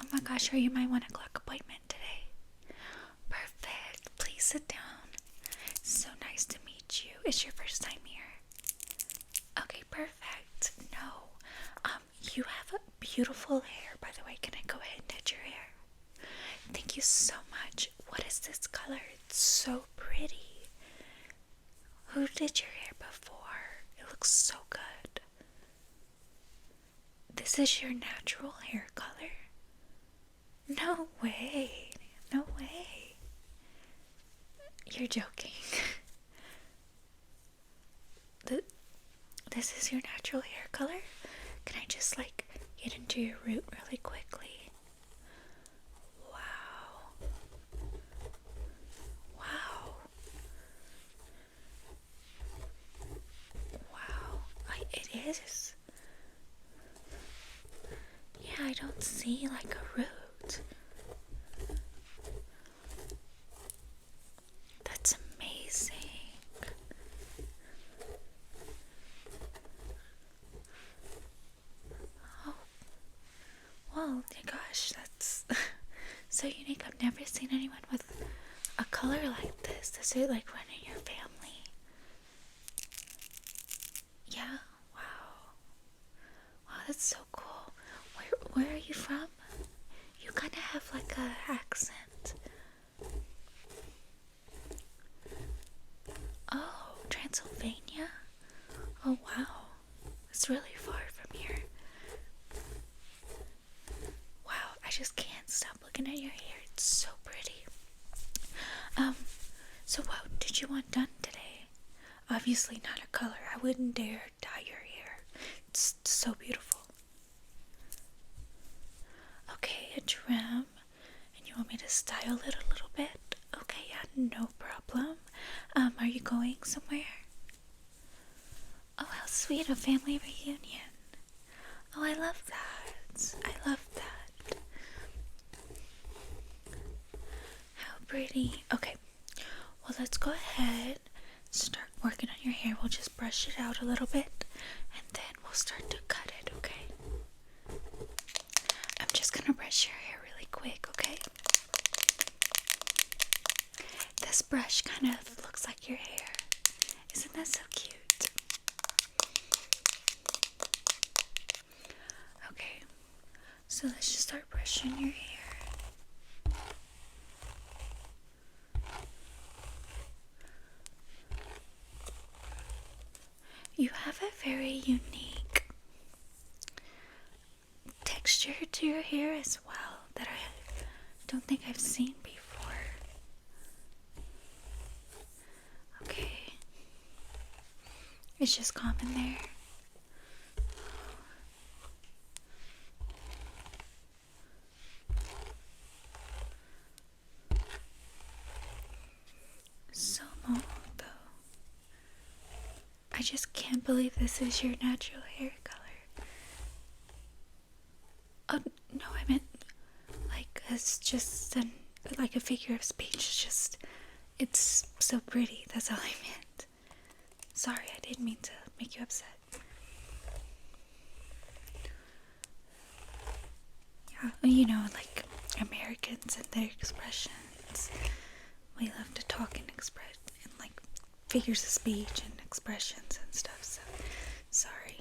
Oh my gosh, are you my 1 o'clock appointment today? Perfect. Please sit down. So nice to meet you. It's your first time here. Okay, perfect. No. You have a beautiful hair, by the way. Can I go ahead and touch your hair? Thank you so much. What is this color? It's so pretty. Who did your hair before? It looks so good. This is your natural hair color? No way. No way. You're joking. This is your natural hair color? Can I just get into your root really quickly? Wow. Wow. Wow. It is. Yeah, I don't see a root. That's amazing. Oh, well, gosh, that's so unique. I've never seen anyone with a color like this. Does it run in your family? Yeah. Wow. Wow, that's so cool. Where are you from? You kind of have a accent. Oh, Transylvania? Oh, wow. It's really far from here. Wow, I just can't stop looking at your hair. It's so pretty. So what did you want done today? Obviously not a color. I wouldn't dare dye your hair. It's so beautiful. Okay, a trim. And you want me to style it a little bit? Okay, yeah, no problem. Are you going somewhere? Oh, how sweet, a family reunion. Oh, I love that. I love that. How pretty. Okay, well, let's go ahead, start working on your hair. We'll just brush it out a little bit, and then we'll start to cut it, okay? I'm just gonna brush your hair really quick, okay? This brush kind of looks like your hair. Isn't that so cute? Okay, so let's just start brushing your hair. You have a very unique texture to your hair as well that I don't think I've seen before. Okay. It's just common there. So long though. I just can't believe this is your natural hair color. Oh, no, I meant it's just a figure of speech. It's so pretty. That's all I meant. Sorry, I didn't mean to make you upset. Yeah, Americans and their expressions. We love to talk and express in figures of speech and expressions and stuff, so sorry.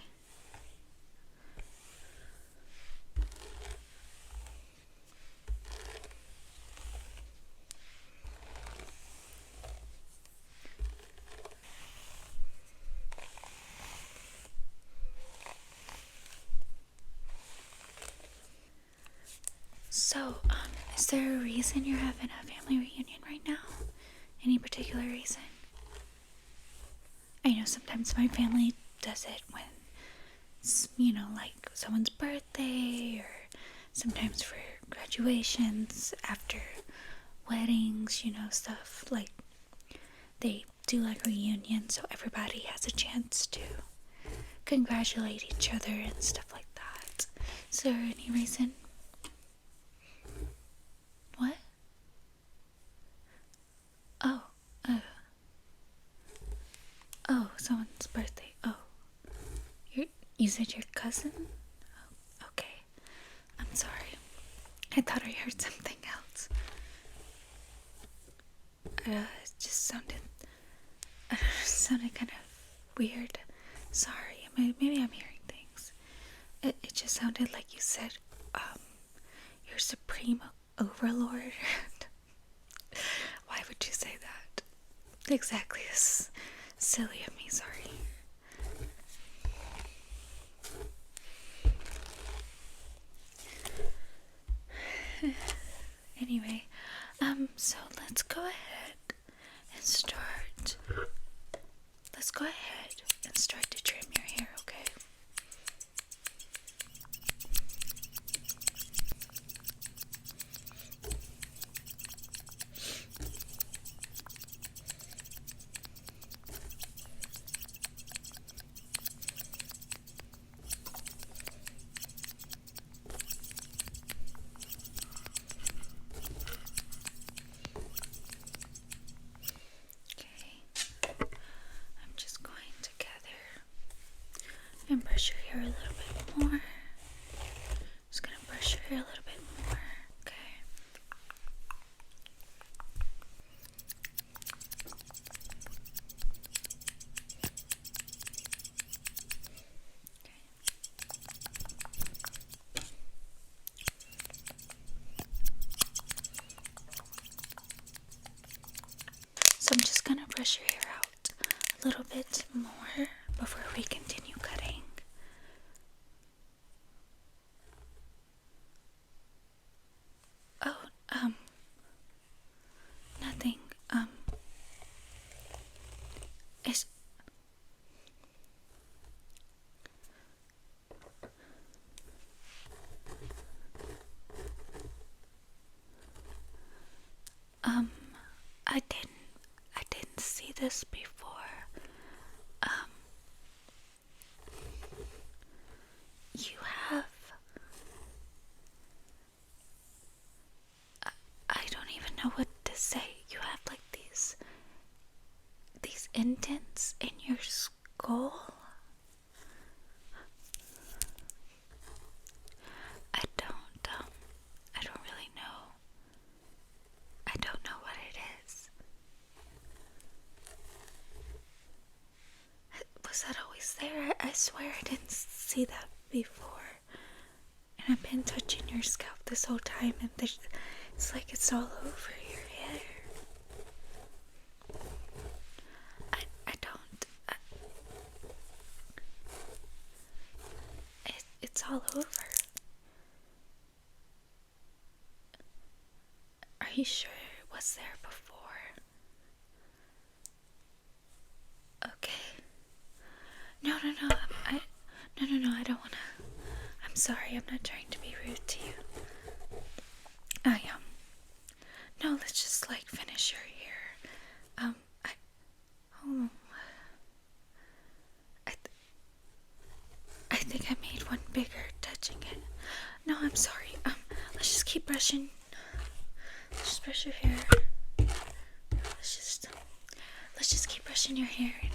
So, is there a reason you're having a family reunion right now? Any particular reason? I know sometimes my family does it when it's, someone's birthday, or sometimes for graduations, after weddings, stuff they do reunions so everybody has a chance to congratulate each other and stuff like that. Is there any reason? What? Oh, oh, someone's birthday. Oh, you said your cousin? Oh, okay. I'm sorry. I thought I heard something else. It just sounded kind of weird. Sorry, maybe I'm hearing things. It just sounded like you said, your supreme overlord. Why would you say that? Exactly, this is silly of me, sorry. Anyway, so let's go ahead and start. Let's go ahead and start to trim your hair, okay? I'm just going to gather and brush your hair a little bit more. Just gonna brush your hair a little bit more, okay? So I'm just gonna brush your hair out a little bit more before we continue cutting. Oh, nothing. It's I didn't see this before. You have, I don't even know what to say. You have like these indents in your skull. I don't really know. I don't know what it is. Was that always there? I swear I didn't see that before. And I've been touching your scalp this whole time, and it's like it's all over your hair. I don't. It's all over. Are you sure it was there before? Okay. No, I don't wanna. I'm sorry, I'm not trying to be rude to you. No, let's just like finish your hair. I think I made one bigger touching it. No, I'm sorry. Let's just keep brushing. Let's just brush your hair. Let's just keep brushing your hair and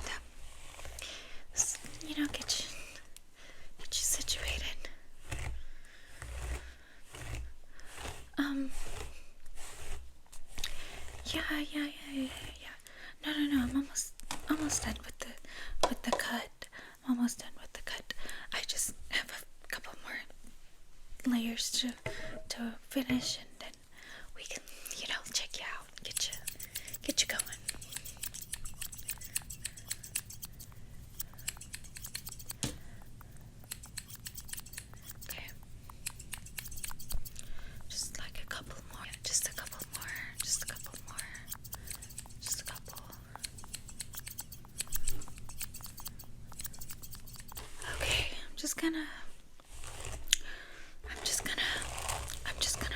get you situated. Yeah. No. I'm almost done with the cut. I'm almost done with the cut. I just have a couple more layers to finish, and then we can, check you out, get you going. Okay. Just like a couple more. Just a couple more. Just a couple more. Just a couple. Okay, I'm just gonna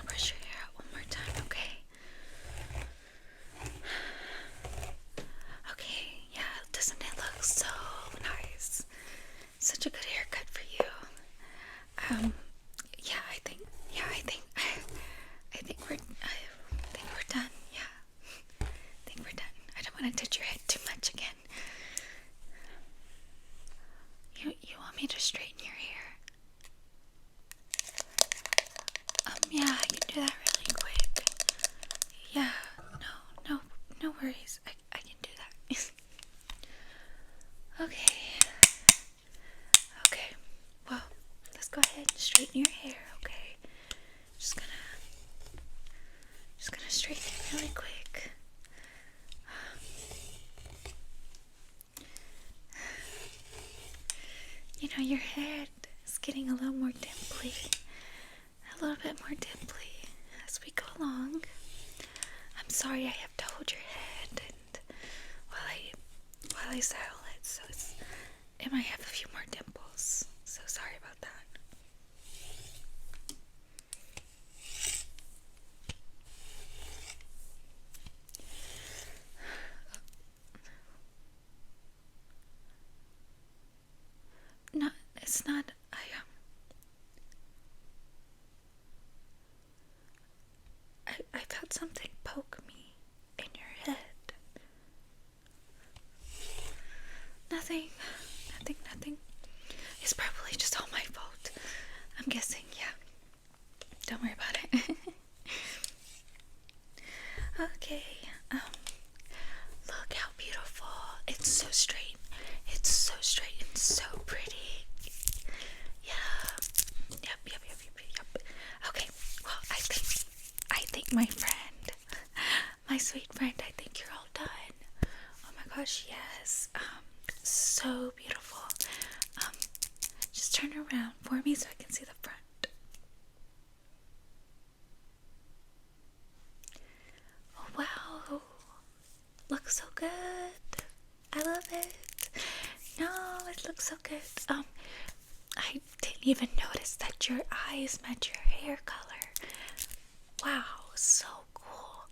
brush your hair out one more time, okay? do that really quick. Yeah, no worries. I can do that. Okay. Okay. Well, let's go ahead and straighten your hair, okay? Just gonna straighten it really quick. You know, your head is getting a little more dimply. A little bit more dimply as we go along. I'm sorry I have to hold your head and while I style it, so it might have a few more dimples. So sorry about that. No, it's not. I felt something poke me in your head. Nothing. It's probably just all my fault. I'm guessing, yeah. Don't worry about it. Okay, look how beautiful. It's so straight. It's so straight and so pretty. Yeah. Yep. Okay, well, I think my friend, my sweet friend, I think you're all done. Oh my gosh, yes. So beautiful. Just turn around for me so I can see the front. Oh, wow. Looks so good. I love it. No, it looks so good. I didn't even notice that your eyes match your hair color. Wow, so cool.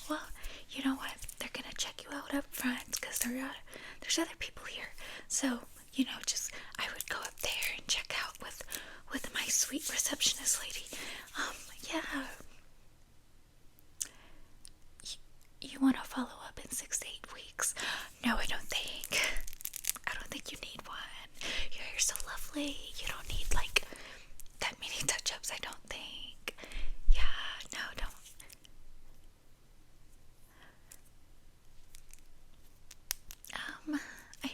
Well, you know what? They're gonna check you out up front because there's other people here. So, you know, I would go up there and check out with my sweet receptionist lady. Yeah. You want to follow up in 6 to 8 weeks? No, I don't think. I don't think you need one. Your hair's so lovely. You don't need like that many touch-ups, I don't think. Yeah, no, don't. I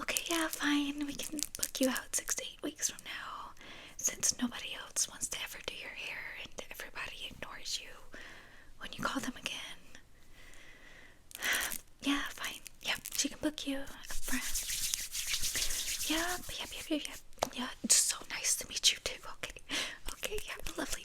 okay, yeah, fine. We can book you out 6 to 8 weeks from now, since nobody else wants to ever do your hair and everybody ignores you when you call them again. Yeah, fine. Yep, she can book you up front. Yep. Yeah, it's so nice to meet you too. Okay, yeah, lovely.